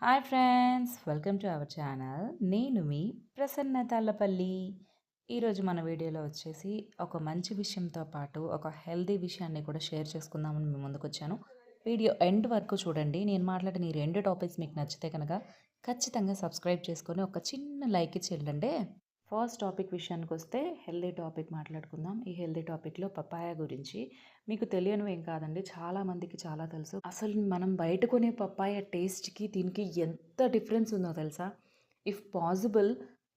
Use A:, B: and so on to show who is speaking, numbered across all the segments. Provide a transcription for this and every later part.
A: Hi friends, welcome to our channel. నేను మీ ప్రసన్న తాళ్ళపల్లి. ఈరోజు మన వీడియోలో వచ్చేసి ఒక మంచి విషయంతో పాటు ఒక హెల్దీ విషయాన్ని కూడా షేర్ చేసుకుందామని మీ ముందుకు వచ్చాను. వీడియో ఎండ్ వరకు చూడండి. నేను మాట్లాడిన ఈ రెండు టాపిక్స్ మీకు నచ్చితే కనుక ఖచ్చితంగా సబ్స్క్రైబ్ చేసుకొని ఒక చిన్న లైక్ ఇచ్చి వెళ్ళండి. ఫస్ట్ టాపిక్ విషయానికొస్తే హెల్దీ టాపిక్ మాట్లాడుకుందాం. ఈ హెల్దీ టాపిక్‌లో పపాయ గురించి. మీకు తెలియనివి ఏం కాదండి. చాలామందికి చాలా తెలుసు. అసలు మనం బయట కొనే పపాయ టేస్ట్‌కి దీనికి ఎంత డిఫరెన్స్ ఉందో తెలుసా? ఇఫ్ పాసిబుల్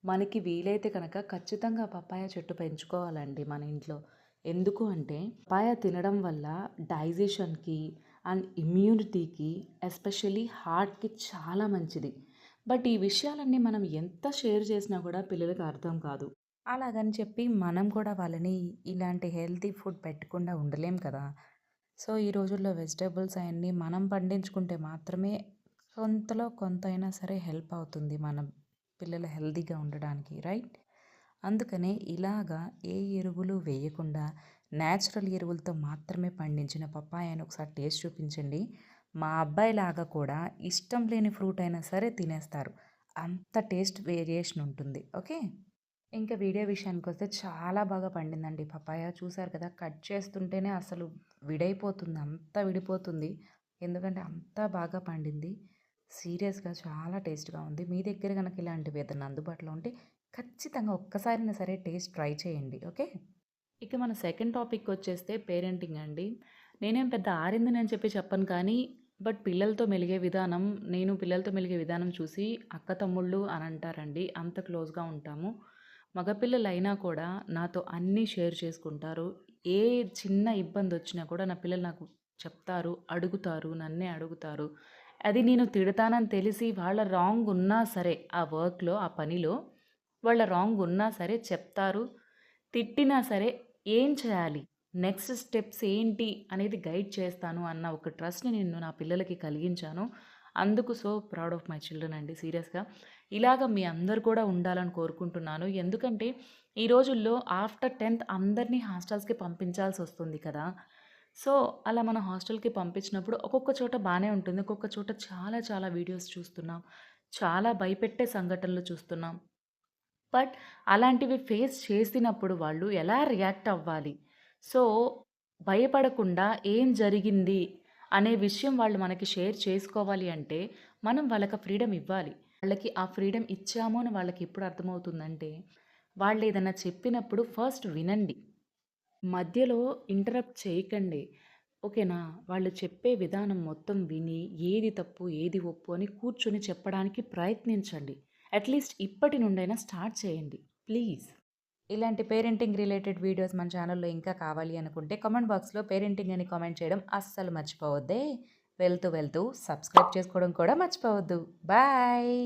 A: మనకి వీలైతే కనుక ఖచ్చితంగా పపాయ చెట్టు పెంచుకోవాలండి మన ఇంట్లో. ఎందుకు అంటే పపాయ తినడం వల్ల డైజెషన్‌కి అండ్ ఇమ్యూనిటీకి ఎస్పెషల్లీ హార్ట్‌కి చాలా మంచిది. బట్ ఈ విషయాలన్నీ మనం ఎంత షేర్ చేసినా కూడా పిల్లలకి అర్థం కాదు. అలాగని చెప్పి మనం కూడా వాళ్ళని ఇలాంటి హెల్తీ ఫుడ్ పెట్టకుండా ఉండలేం కదా! సో, ఈ రోజుల్లో వెజిటబుల్స్ అయన్నీ మనం పండించుకుంటే మాత్రమే కొంతలో కొంతైనా సరే హెల్ప్ అవుతుంది మన పిల్లలు హెల్తీగా ఉండడానికి, రైట్? అందుకనే ఇలాగా ఏ ఎరువులు వేయకుండా న్యాచురల్ ఎరువులతో మాత్రమే పండించిన పపాయాని ఒకసారి టేస్ట్ చూపించండి. మా అబ్బాయిలాగా కూడా ఇష్టం లేని ఫ్రూట్ అయినా సరే తినేస్తారు. అంత టేస్ట్ వేరియేషన్ ఉంటుంది. ఓకే. ఇంకా వీడియో విషయానికొస్తే చాలా బాగా పండిందండి పపాయ. చూసారు కదా! కట్ చేస్తుంటేనే అసలు విడైపోతుంది. అంతా విడిపోతుంది. ఎందుకంటే అంత బాగా పండింది. సీరియస్‌గా చాలా టేస్ట్‌గా ఉంది. మీ దగ్గర గనక ఇలాంటివి ఏదైనా అందుబాటులో ఉంటే ఖచ్చితంగా ఒక్కసారైనా సరే టేస్ట్ ట్రై చేయండి. ఓకే. ఇక మన సెకండ్ టాపిక్‌కొచ్చేస్తే పేరెంటింగ్ అండి. నేనేం పెద్ద ఆరిందని చెప్పి చెప్పను కానీ, బట్ పిల్లలతో మెలిగే విధానం, నేను పిల్లలతో మెలిగే విధానం చూసి అక్క, తమ్ముళ్ళు అని అంటారండి. అంత క్లోజ్‌గా ఉంటాము. మగపిల్లలైనా కూడా నాతో అన్నీ షేర్ చేసుకుంటారు. ఏ చిన్న ఇబ్బందొచ్చినా కూడా నా పిల్లలు నాకు చెప్తారు, అడుగుతారు, నన్నే అడుగుతారు. అది నేను తిడతానని తెలిసి వాళ్ళ రాంగ్ ఉన్నా సరే ఆ వర్క్‌లో, ఆ పనిలో వాళ్ళ రాంగ్ ఉన్నా సరే చెప్తారు. తిట్టినా సరే ఏం చేయాలి? నెక్స్ట్ స్టెప్స్ ఏంటి అనేది గైడ్ చేస్తాను అన్న ఒక ట్రస్ట్‌ని నేను నా పిల్లలకి కలిగించాను. అందుకు so proud of my children అండి, సీరియస్‌గా. ఇలాగ మీ అందరూ కూడా ఉండాలని కోరుకుంటున్నాను. ఎందుకంటే ఈ రోజుల్లో ఆఫ్టర్ 10థ్ అందరిని హాస్టల్స్‌కి పంపించాల్సొస్తుంది కదా! సో, అలా మనం హాస్టల్‌కి పంపించినప్పుడు ఒక్కొక్క చోట బానే ఉంటుంది. ఒక్కొక్క చోట చాలా చాలా వీడియోస్ చూస్తున్నాం. చాలా భయపెట్టే సంఘటనలు చూస్తున్నాం. బట్ అలాంటివి ఫేస్ చేసినప్పుడు వాళ్ళు ఎలా రియాక్ట్ అవ్వాలి? సో, భయపడకుండా ఏం జరిగింది అనే విషయం వాళ్ళు మనకి షేర్ చేసుకోవాలి అంటే, మనం వాళ్ళకి ఫ్రీడమ్ ఇవ్వాలి. వాళ్ళకి ఆ ఫ్రీడమ్ ఇచ్చాము అని వాళ్ళకి ఎప్పుడు అర్థమవుతుందంటే, వాళ్ళేదన్నా చెప్పినప్పుడు ఫస్ట్ వినండి. మధ్యలో ఇంటరప్ట్ చేయకండి. ఓకేనా? వాళ్ళు చెప్పే విధానం మొత్తం విని, ఏది తప్పు, ఏది ఒప్పు అని కూర్చొని చెప్పడానికి ప్రయత్నించండి. అట్‌లీస్ట్ ఇప్పటి నుండైనా స్టార్ట్ చేయండి. ప్లీజ్. ఇలాంటి పేరెంటింగ్ రిలేటెడ్ వీడియోస్ మన ఛానల్‌లో ఇంకా కావాలి అనుకుంటే కామెంట్ బాక్స్‌లో పేరెంటింగ్ అని కామెంట్ చేయడం అస్సలు మర్చిపోవద్దే. వెళ్తూ వెళ్తూ సబ్స్క్రైబ్ చేసుకోవడం కూడా మర్చిపోవద్దు. బాయ్.